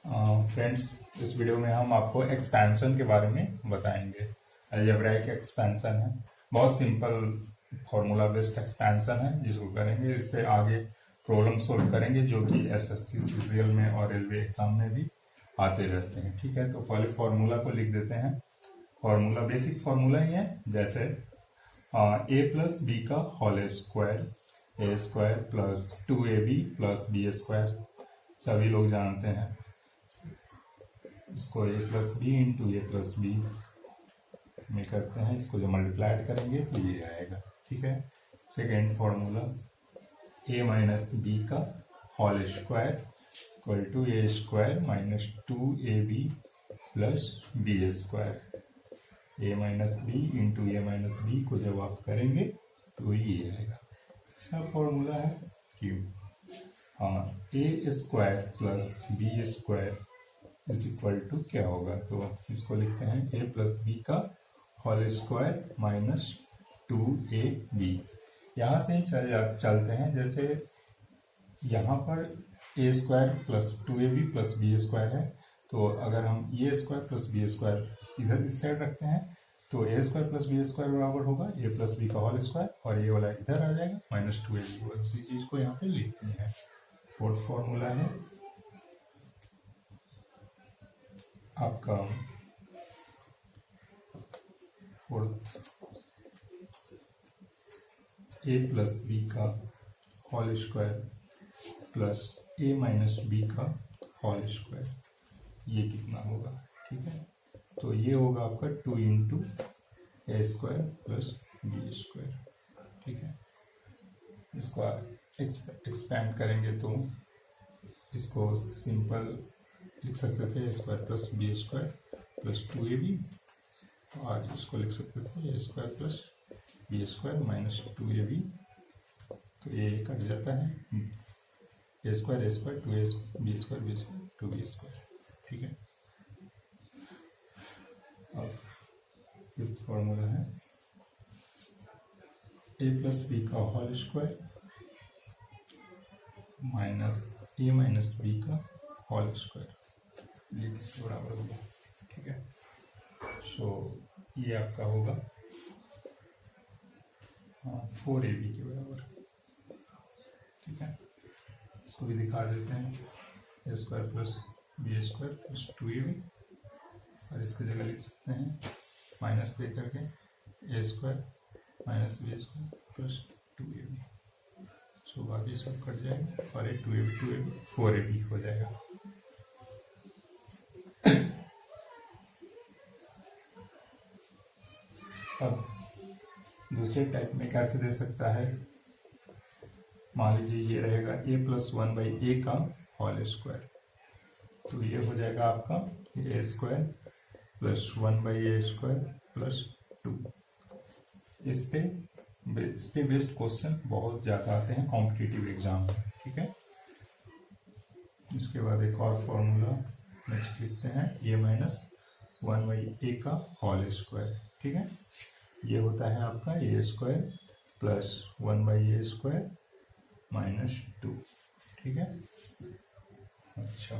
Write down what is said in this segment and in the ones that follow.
Friends, इस video में हम आपको एक्सपेंशन के बारे में बताएंगे। अलजेब्राइक एक्सपेंशन है, बहुत सिंपल फॉर्मूला बेस्ड एक्सपेंशन है जिसको करेंगे। इस पे आगे प्रॉब्लम सोल्व करेंगे जो कि एसएससी सीजीएल में और रेलवे एग्जाम में भी आते रहते हैं। ठीक है, तो पहले फॉर्मूला को लिख देते हैं। फॉर्मूला बेसिक फॉर्मूला ही है, जैसे ए प्लस बी का whole square, A square plus 2ab plus B square, सभी लोग जानते हैं। इसको A plus B into A plus B में करते हैं, इसको जब मल्टीप्लाइड करेंगे तो ये आएगा। ठीक है, second formula a minus B का whole square equal to a square minus 2ab plus B square. A minus b into a minus b को जब आप करेंगे तो ये आएगा। सब फॉर्मूला है कि ए square plus B square is equal to क्या होगा, तो इसको लिखते हैं ए प्लस बी का होल स्क्वायर माइनस 2ab। यहाँ से ही चलते हैं, जैसे यहाँ पर A square plus 2ab plus B square है, तो अगर हम A square plus B square इधर इस साइड रखते हैं तो ए स्क्वायर प्लस बी स्क्वायर बराबर होगा ए प्लस बी का होल स्क्वायर, और ये वाला इधर आ जाएगा माइनस 2ab। उसी चीज को यहाँ पे लिखते हैं। फोर्थ फॉर्मूला है आपका फोर्थ, ए प्लस बी का whole square plus A minus B का होल स्क्वायर, ये कितना होगा। ठीक है, तो ये होगा आपका 2 into A square plus B square. ठीक है, इसको एक्सपेंड करेंगे तो इसको सिंपल लिख सकते थे ए square plus B square plus 2ab, और इसको लिख सकते थे ए square plus B square minus 2ab। तो ये कट जाता है, ए square 2 B square B square 2b square. ठीक है, अब फिफ्थ फॉर्मूला है ए प्लस बी का whole square minus A minus B का होल स्क्वायर, ये किसके बराबर होगा। ठीक है, सो ये आपका होगा 4ab के बराबर। ठीक है, इसको भी दिखा देते हैं, A square plus B square plus 2ab, और इसकी जगह लिख सकते हैं माइनस दे करके A square minus B square plus 2ab। So बाकी सब कट जाएगा और ये 2ab 4ab हो जाएगा। अब दूसरे टाइप में कैसे दे सकता है, मान लीजिए ये रहेगा ए प्लस 1 बाई ए का होल स्क्वायर, तो ये हो जाएगा आपका A square plus 1 by A square plus 2। इस पे बेस्ड क्वेश्चन बहुत ज्यादा आते हैं कॉम्पिटिटिव एग्जाम में। ठीक है, इसके बाद एक और फॉर्मूला नेक्स्ट लिखते हैं ए माइनस 1 बाई ए का होल स्क्वायर। ठीक है, ये होता है आपका A square plus 1 by A square minus 2। ठीक है, अच्छा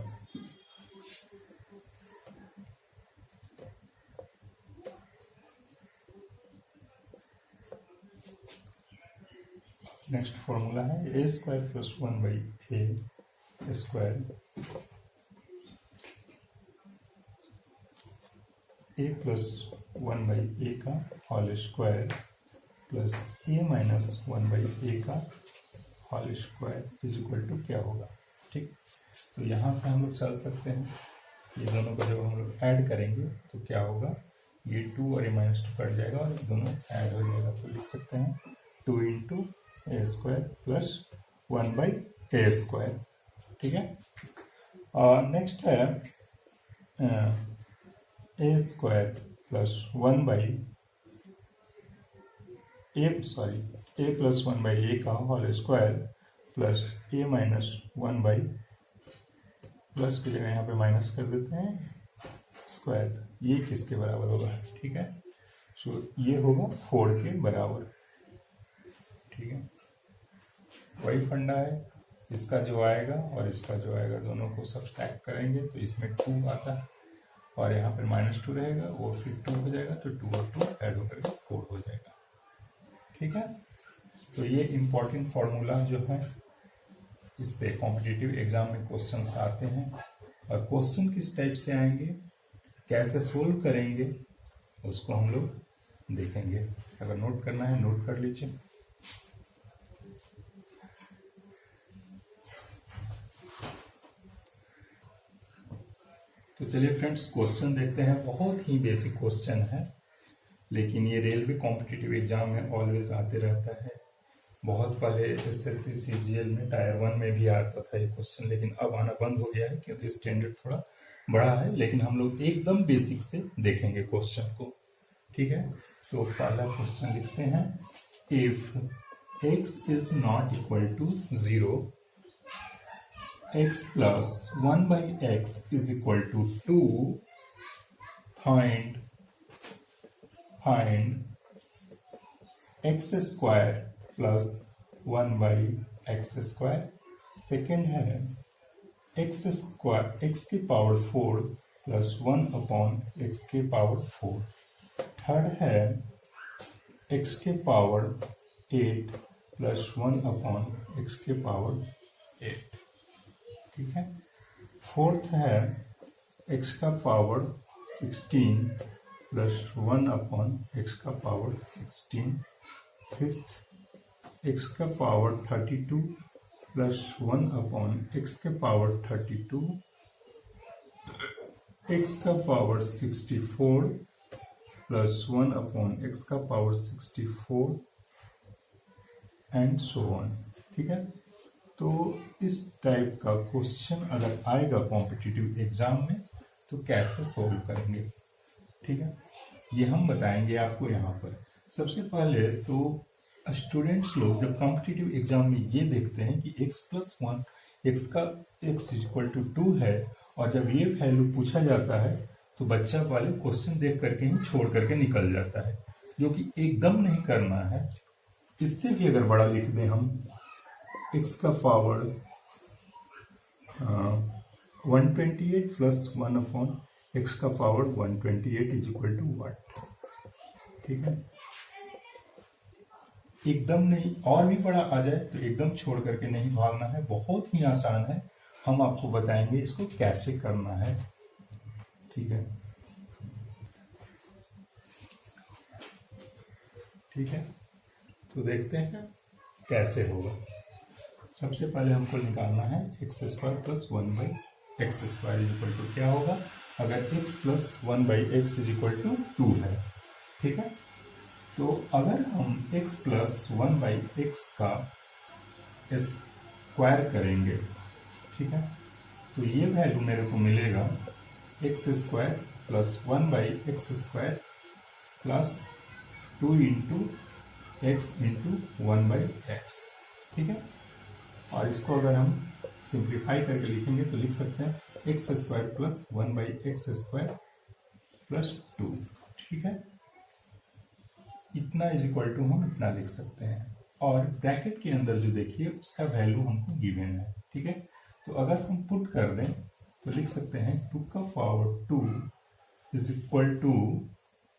नेक्स्ट फॉर्मूला है ए square plus 1 by A square A plus 1 by A का whole square plus A minus 1 by A का whole square is equal to क्या होगा। ठीक, तो यहाँ से हम लोग चल सकते हैं, ये दोनों को जब हम लोग ऐड करेंगे तो क्या होगा, ये 2 और ए माइनस 2 कट जाएगा और दोनों ऐड हो जाएगा, तो लिख सकते हैं 2 into A square plus 1 by A square. ठीक है, और नेक्स्ट है ए square plus 1 by A plus 1 by A का whole square plus A minus 1 by, plus की जगह यहाँ पे माइनस कर देते हैं स्क्वायर, ये किसके बराबर होगा। ठीक है, सो ये होगा 4 के बराबर। ठीक है, वही फंडा है, इसका जो आएगा और इसका जो आएगा दोनों को सब्सट्रैक्ट करेंगे तो इसमें 2 आता है और यहाँ पर -2 रहेगा, वो फिर 2 हो जाएगा, तो 2 और 2 ऐड होकर के 4 हो जाएगा। ठीक है, तो ये इम्पोर्टेंट फॉर्मूला जो है इस पे कॉम्पिटिटिव एग्जाम में क्वेश्चंस आते हैं, और क्वेश्चन किस टाइप से आएंगे, कैसे सोल्व करेंगे, उसको हम लोग देखेंगे। अगर नोट करना है नोट कर लीजिए। तो चलिए फ्रेंड्स, क्वेश्चन देखते हैं। बहुत ही बेसिक क्वेश्चन है, लेकिन ये रेलवे कॉम्पिटिटिव एग्जाम में ऑलवेज आते रहता है। बहुत पहले एसएससी सीजीएल में टायर 1 में भी आता था ये क्वेश्चन, लेकिन अब आना बंद हो गया है क्योंकि स्टैंडर्ड थोड़ा बड़ा है। लेकिन हम लोग एकदम बेसिक से देखेंगे क्वेश्चन को। ठीक है, तो पहला क्वेश्चन लिखते हैं, if x is not equal to 0, x plus 1 by x is equal to 2, find x square plus 1 by x square। Second है x square x की पावर 4 plus 1 upon x की पावर 4। थर्ड है x के power 8 plus 1 upon x के power 8। ठीक है, fourth है x का पावर 16 प्लस 1 अपॉन x का पावर 16। फिफ्थ x का पावर 32 प्लस 1 अपॉन x के पावर 32। x का पावर 64 प्लस 1 अपॉन x का पावर 64 एंड सो ऑन। ठीक है, तो इस टाइप का क्वेश्चन अगर आएगा कॉम्पिटिटिव एग्जाम में तो कैसे सोल्व करेंगे, ठीक है, ये हम बताएंगे आपको यहाँ पर। सबसे पहले तो स्टूडेंट्स लोग जब कॉम्पिटिटिव एग्जाम में ये देखते हैं कि x प्लस 1 x का x इक्वल टू 2 है, और जब ये वैल्यू पूछा जाता है तो बच्चा वाले क्वेश्चन देख करके ही छोड़ करके निकल जाता है, जो कि एकदम नहीं करना है। इससे भी अगर बड़ा लिख दें हम, x का पावर 128 प्लस 1 अपॉन x का power 128 is equal to what. ठीक है, एकदम नहीं, और भी बड़ा आ जाए तो एकदम छोड़ करके नहीं भागना है, बहुत ही आसान है। हम आपको बताएंगे इसको कैसे करना है। ठीक है, ठीक है, तो देखते हैं कैसे होगा। सबसे पहले हमको निकालना है x square plus 1 by x square is equal to क्या होगा, अगर x plus 1 by x is equal to 2 है। ठीक है, तो अगर हम x प्लस 1 बाई एक्स का स्क्वायर करेंगे, ठीक है, तो ये वैल्यू मेरे को मिलेगा x square plus 1 by x square plus 2 into x into 1 by x. ठीक है, और इसको अगर हम सिंप्लीफाई करके लिखेंगे तो लिख सकते हैं x square plus 1 by x square plus 2। ठीक है, इतना इज इक्वल टू हम इतना लिख सकते हैं, और ब्रैकेट के अंदर जो देखिए उसका वैल्यू हमको गिवन है। ठीक है, तो अगर हम पुट कर दें तो लिख सकते हैं 2 का power 2 is equal to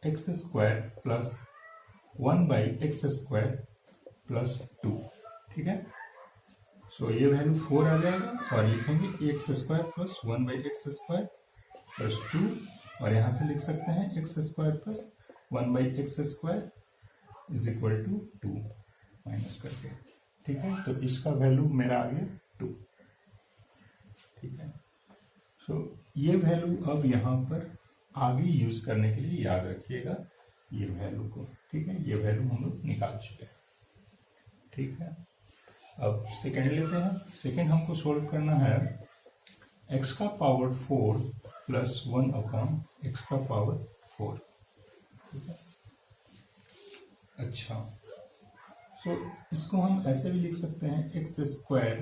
x square plus 1 by x square plus 2। ठीक है, सो ये वैल्यू 4 आ जाएगा, और लिखेंगे x square plus 1 by x square plus 2, और यहाँ से लिख सकते हैं x square plus 1 by x square is equal to 2 minus करके। ठीक है, तो इसका वैल्यू मेरा आ गया 2। ठीक है, सो ये वैल्यू अब यहाँ पर आगे यूज करने के लिए याद रखिएगा ये वैल्यू को। ठीक है, ये वैल्यू हम लोग निकाल चुके हैं। ठीक है, अब सेकेंड लेते हैं। सेकेंड हमको सोल्व करना है x का पावर 4 प्लस 1 अपॉन एक्स का पावर 4। ठीक है, अच्छा, सो इसको हम ऐसे भी लिख सकते हैं एक्स स्क्वायर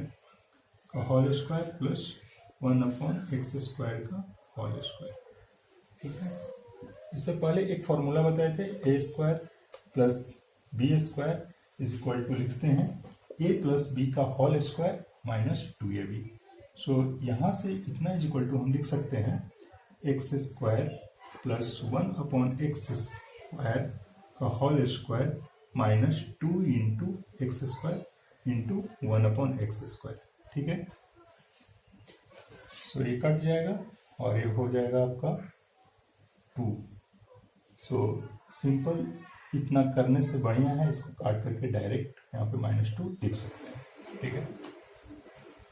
का whole square plus 1 upon X square का होल स्क्वायर। ठीक है, इससे पहले एक फॉर्मूला बताए थे, ए square plus B square is equal to लिखते हैं ए प्लस बी का होल स्क्वायर -2ab। सो यहाँ से इतना इज इक्वल टू हम लिख सकते हैं एक्स स्क्वायर प्लस 1/x² का whole square -2 into x square into 1/x²। ठीक है, सो ये कट जाएगा और ये हो जाएगा आपका 2। सो सिंपल, इतना करने से बढ़िया है इसको काट करके डायरेक्ट यहाँ पे -2 लिख सकते हैं। ठीक है,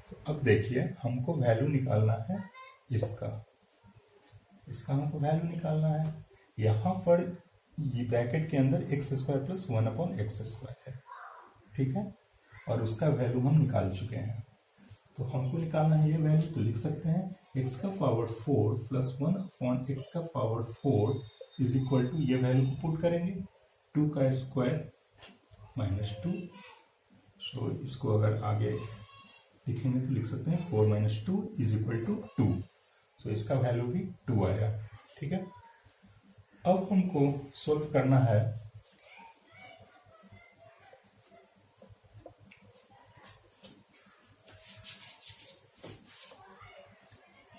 तो अब देखिए हमको वैल्यू निकालना है इसका हमको वैल्यू निकालना है। यहाँ पर ये ब्रैकेट के अंदर x² प्लस 1/x² है। ठीक है, और उसका वैल्यू हम निकाल चुके हैं, तो हमको निकालना है ये वैल्यू। तो लिख सकते हैं x का पावर 4 प्लस 1/x का पावर 4 इज इक्वल टू, ये वैल्यू को पुट करेंगे 2 का स्क्वायर -2। सो इसको अगर आगे लिखेंगे तो लिख सकते हैं 4 - 2 इज इक्वल टू 2। सो इसका वैल्यू भी 2 आया। ठीक है, अब हमको सोल्व करना है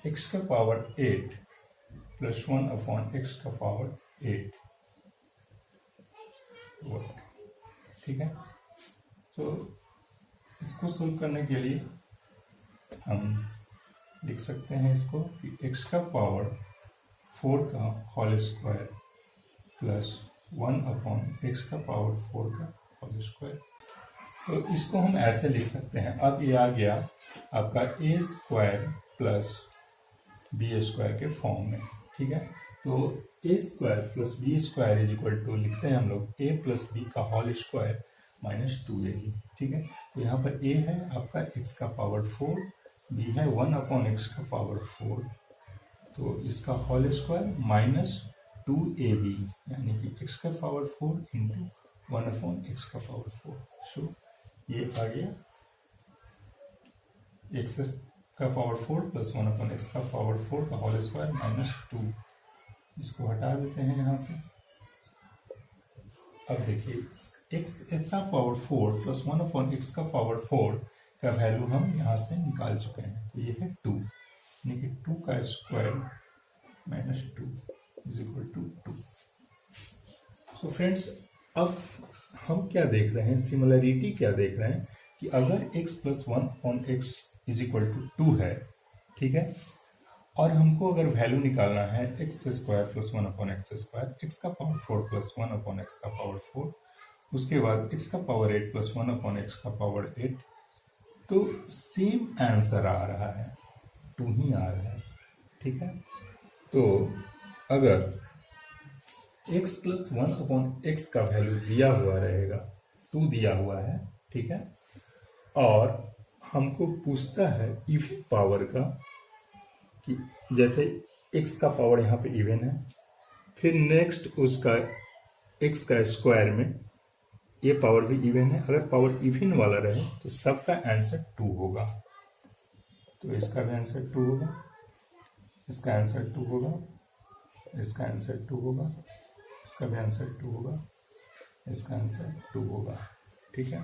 x का पावर 8 प्लस 1/x का पावर 8। ठीक है, तो इसको सोल्व करने के लिए हम लिख सकते हैं इसको कि x का पावर 4 का होल स्क्वायर प्लस 1/x का पावर 4 का होल स्क्वायर। तो इसको हम ऐसे लिख सकते हैं। अब ये आ गया आपका a² प्लस b² के फॉर्म में। ठीक है, तो a² plus b² is equal to लिखते हैं हम लोग a प्लस b का होल स्क्वायर -2ab। ठीक है, तो यहाँ पर a है आपका x का पावर 4, b है 1/x का पावर 4, तो इसका होल स्क्वायर -2ab, यानी कि x का पावर 4 इंटू 1/x का पावर 4। सो ये आ गया x का पावर 4 प्लस 1/x का पावर 4 का होल स्क्वायर -2। इसको हटा देते हैं यहाँ से। अब देखिए x का पावर 4 प्लस 1/x का पावर 4 का वैल्यू हम यहाँ से निकाल चुके हैं, तो ये है 2, यानी कि 2 का square -2 is equal to 2। So friends, अब हम क्या देख रहे हैं, सिमिलरिटी क्या देख रहे हैं कि अगर x plus 1/x is equal to 2 है, ठीक है, और हमको अगर वैल्यू निकालना है x² प्लस 1/x², x का पावर 4 प्लस 1/x का पावर 4, उसके बाद x का पावर 8 प्लस 1/x का पावर 8, तो सेम आंसर आ रहा है, 2 ही आ रहा है। ठीक है, तो अगर x प्लस 1/x का वैल्यू दिया हुआ रहेगा, 2 दिया हुआ है, ठीक है, और हमको पूछता है इवन पावर का, कि जैसे x का पावर यहाँ पे इवन है, फिर नेक्स्ट उसका x का स्क्वायर में ये पावर भी इवन है। अगर पावर इवन वाला रहे तो सबका आंसर 2 होगा, तो इसका भी आंसर 2 होगा, इसका आंसर 2 होगा, इसका आंसर 2 होगा, इसका भी आंसर 2 होगा, इसका आंसर 2 होगा। ठीक है,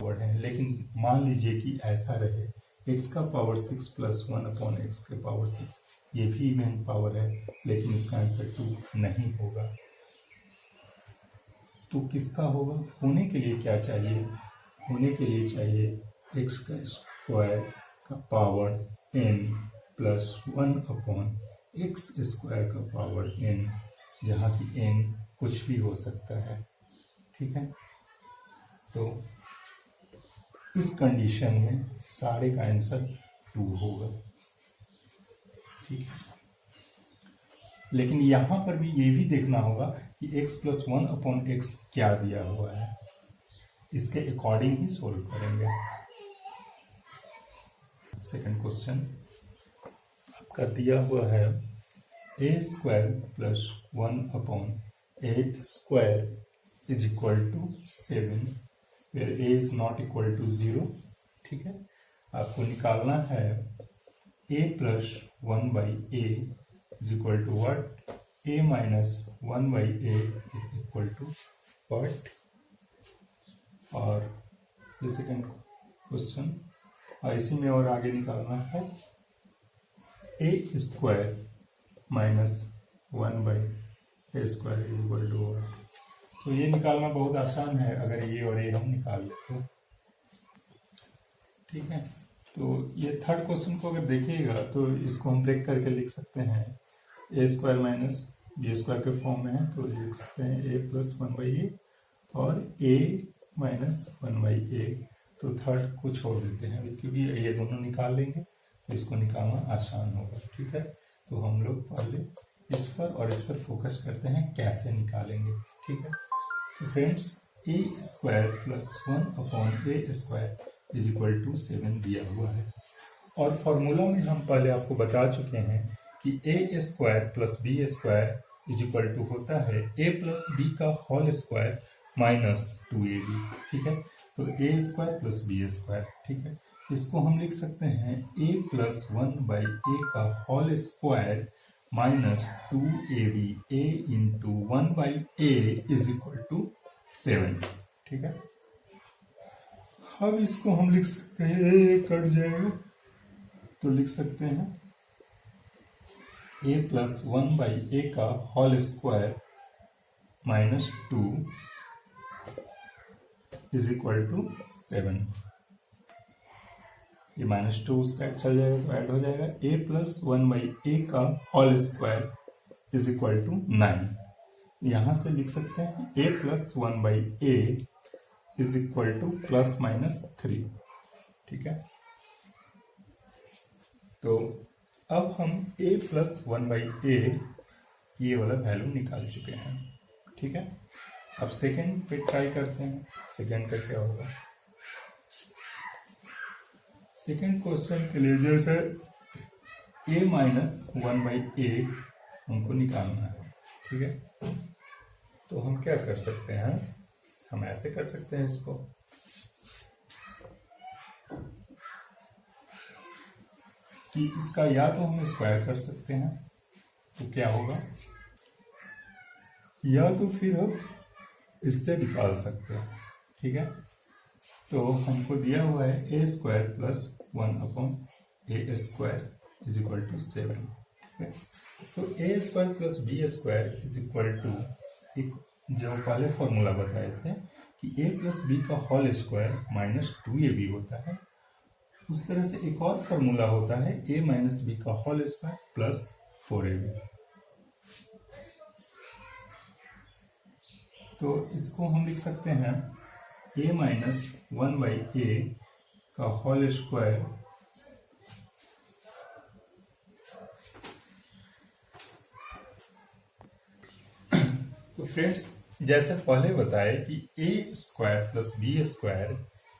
है, लेकिन मान लीजिए कि ऐसा रहे x का पावर 6 प्लस 1/x के पावर 6, ये भी इवन पावर है, लेकिन इसका आंसर 2 नहीं होगा, तो किसका होगा? होने के लिए क्या चाहिए? होने के लिए चाहिए x का स्क्वायर का पावर n प्लस 1/x² का पावर n, जहाँ की n कुछ भी हो सकता है। ठीक है, तो इस कंडीशन में सारे का आंसर 2 होगा। ठीक है, लेकिन यहां पर भी ये भी देखना होगा कि x प्लस 1/x क्या दिया हुआ है, इसके अकॉर्डिंग ही सोल्व करेंगे। सेकंड क्वेश्चन आपका दिया हुआ है a² plus 1/8² is equal to 7, where a is not equal to 0। ठीक है, आपको निकालना है a plus 1/a is equal to what? A minus 1/a is equal to what, और ये सेकेंड क्वेश्चन, इसी में और आगे निकालना है ए square minus 1/a square is equal to what. तो ये निकालना बहुत आसान है अगर ये और ये हम निकाल ले तो, ठीक है। तो ये थर्ड क्वेश्चन को अगर देखिएगा तो इसको हम ब्रेक करके लिख सकते हैं, A square minus B square के फॉर्म में है, तो लिख सकते हैं ए प्लस 1/a और ए माइनस 1/a। तो थर्ड को छोड़ देते हैं क्योंकि ये दोनों निकाल लेंगे तो इसको निकालना आसान होगा, ठीक है। तो हम लोग पहले इस पर और इस पर फोकस करते हैं कैसे निकालेंगे, ठीक है। तो friends, a square plus 1/a square is equal to 7 दिया हुआ है, और फॉर्मूला में हम पहले आपको बता चुके हैं कि ए square plus B square is equal to होता है ए प्लस बी का होल स्क्वायर माइनस 2ab, ठीक है। तो ए स्क्वायर प्लस बी स्क्वायर, ठीक है। इसको हम लिख सकते हैं ए प्लस 1/a का whole square minus 2ab, a into 1/a is equal to 7, ठीक है। अब इसको हम लिख सकते हैं, ए कट जाएगा तो लिख सकते हैं a प्लस 1/a का whole square minus 2 is equal to 7। ये माइनस 2 उस साइड चल जाएगा तो ऐड हो जाएगा, a प्लस 1/a का whole square is equal to 9। यहां से लिख सकते हैं a plus 1/a is equal to plus minus 3, ठीक है। तो अब हम a प्लस 1/a ये वाला वैल्यू निकाल चुके हैं, ठीक है। अब सेकंड पे ट्राई करते हैं, सेकंड का क्या होगा। सेकंड क्वेश्चन के लिए जैसे a माइनस 1/a हमको निकालना है, ठीक है। तो हम क्या कर सकते हैं, हम ऐसे कर सकते हैं इसको, कि इसका या तो हम स्क्वायर कर सकते हैं तो क्या होगा, या तो फिर हम इससे निकाल सकते हैं, ठीक है। तो हमको दिया हुआ है ए square plus 1/a square is equal to 7, ठीक है। तो ए square plus B square is equal to, एक जो पहले फॉर्मूला बताए थे कि a प्लस बी का होल स्क्वायर माइनस 2ab होता है, उस तरह से एक और फॉर्मूला होता है a माइनस बी का होल स्क्वायर प्लस 4ab। तो इसको हम लिख सकते हैं a माइनस 1/a का होल स्क्वायर तो फ्रेंड्स, जैसे पहले बताए कि ए स्क्वायर प्लस बी स्क्वायर,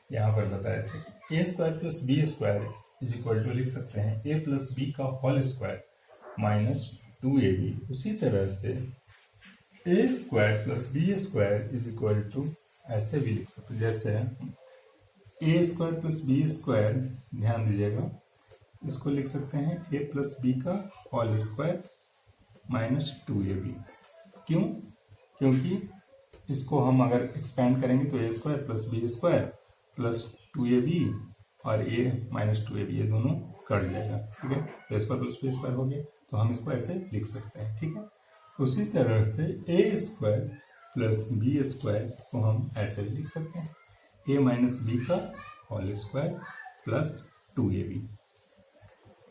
यहां पर बताए थे ए square plus B square is equal to लिख सकते हैं ए प्लस बी का होल स्क्वायर माइनस 2ab। उसी तरह से a square plus B square is equal to ऐसे भी लिख सकते हैं, जैसे a square plus B square, ध्यान दीजिएगा, इसको लिख सकते हैं ए प्लस बी का होल स्क्वायर माइनस 2ab। क्यों? क्योंकि इसको हम अगर एक्सपेंड करेंगे तो ए square plus B square plus 2ab और a माइनस 2ab ये दोनों कट जाएगा, ठीक है। ए स्क्वायर प्लस बी स्क्वायर हो गया, तो हम इसको ऐसे लिख सकते हैं, ठीक है। उसी तरह से a square plus B square को हम ऐसे भी लिख सकते हैं ए माइनस बी का होल स्क्वायर प्लस 2ab,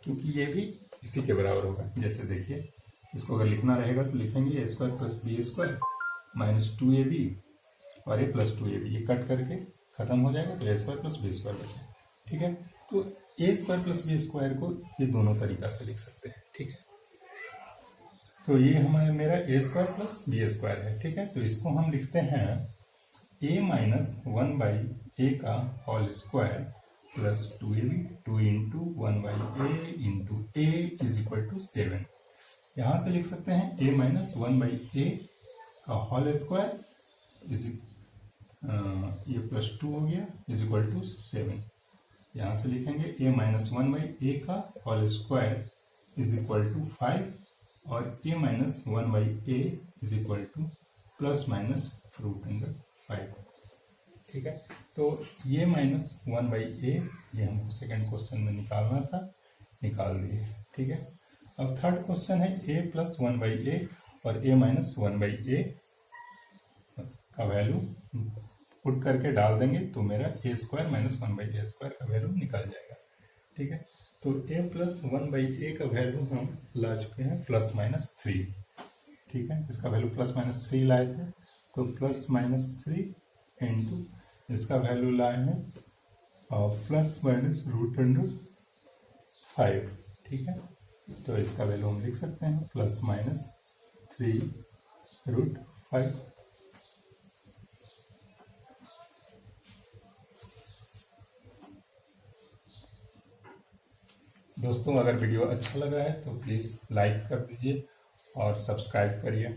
क्योंकि ये भी इसी के बराबर होगा। जैसे देखिए, इसको अगर लिखना रहेगा तो लिखेंगे a square plus B square minus 2ab और ए प्लस 2ab, ये कट करके खत्म हो जाएगा तो ए स्क्वायर प्लस बी स्क्वायर बचेगा, ठीक है। तो ए स्क्वायर प्लस बी स्क्वायर को ये दोनों तरीका से लिख सकते हैं, ठीक है। तो ये हमारा मेरा ए स्क्वायर प्लस बी स्क्वायर है, ठीक है। तो इसको हम लिखते हैं ए माइनस 1/a का whole square plus 2ab, 2 into 1/a into a is equal to 7। यहां से लिख सकते हैं a माइनस 1/a का होल स्क्वायर इज ये प्लस 2 हो गया इज इक्वल टू 7। यहां से लिखेंगे a माइनस 1/a का whole square is equal to 5 और a minus 1/a is equal to plus minus √5। ठीक है, तो ये माइनस 1/a ये हमको सेकेंड क्वेश्चन में निकालना था, निकाल दिए। ठीक है, अब थर्ड क्वेश्चन है a प्लस 1/a और a माइनस 1/a का वैल्यू पुट करके डाल देंगे तो मेरा a² माइनस 1/a² का वैल्यू निकल जाएगा। ठीक है, तो a प्लस 1/a का वैल्यू हम ला चुके हैं +-3। ठीक है, इसका वैल्यू +-3 लाए थे, तो +-3 इंटू इसका वैल्यू लाए हैं ±√5। ठीक है, तो इसका वैल्यू हम लिख सकते हैं +-3√5। दोस्तों, अगर वीडियो अच्छा लगा है तो प्लीज़ लाइक कर दीजिए और सब्सक्राइब करिए।